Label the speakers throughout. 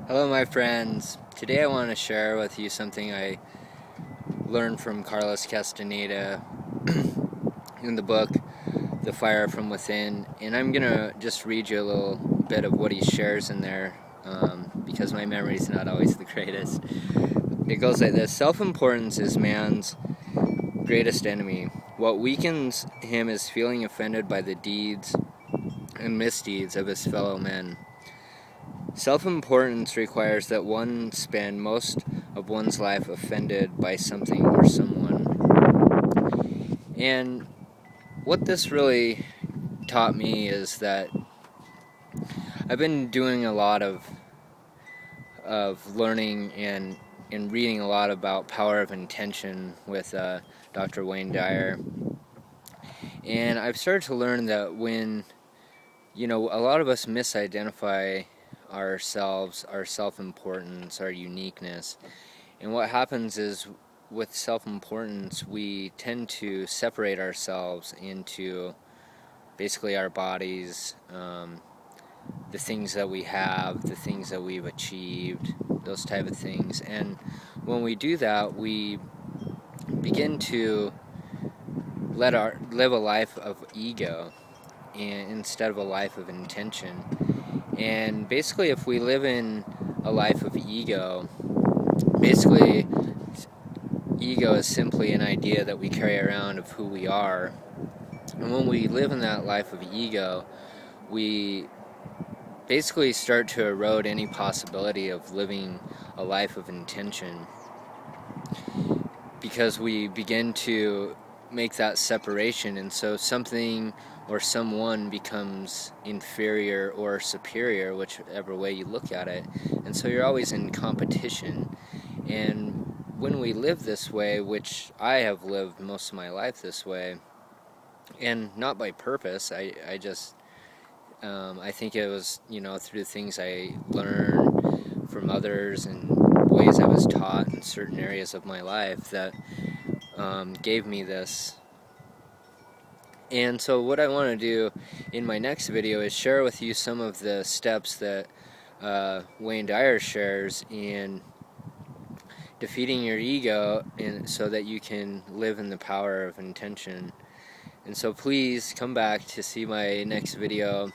Speaker 1: Hello my friends. Today I want to share with you something I learned from Castaneda in the book The Fire from Within, and I'm going to just read you a little bit of what he shares in there because my memory is not always the greatest. It goes like this: self-importance is man's greatest enemy. What weakens him is feeling offended by the deeds and misdeeds of his fellow men. Self-importance requires that one spend most of one's life offended by something or someone. And what this really taught me is that I've been doing a lot of learning and reading a lot about power of intention with Dr. Dyer. And I've started to learn that when, a lot of us misidentify ourselves, our self-importance, our uniqueness. And what happens is with self-importance, we tend to separate ourselves into basically our bodies, the things that we have, the things that we've achieved, those type of things. And when we do that, we begin to live a life of ego instead of a life of intention. And basically, if we live in a life of ego, basically ego is simply an idea that we carry around of who we are. And when we live in that life of ego, we basically start to erode any possibility of living a life of intention, because we begin to make that separation, and so something or someone becomes inferior or superior, whichever way you look at it. And so you're always in competition. And when we live this way, which I have lived most of my life this way, and not by purpose, I just I think it was, through things I learned from others and ways I was taught in certain areas of my life that gave me this. And so what I want to do in my next video is share with you some of the steps that Dyer shares in defeating your ego, and so that you can live in the power of intention. And so please come back to see my next video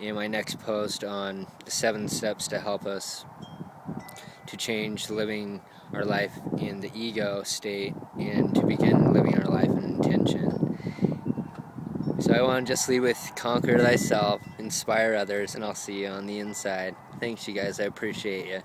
Speaker 1: and my next post on the 7 steps to help us to change living our life in the ego state and to begin living our life in intention. So I want to just leave with conquer thyself, inspire others, and I'll see you on the inside. Thanks, you guys. I appreciate you.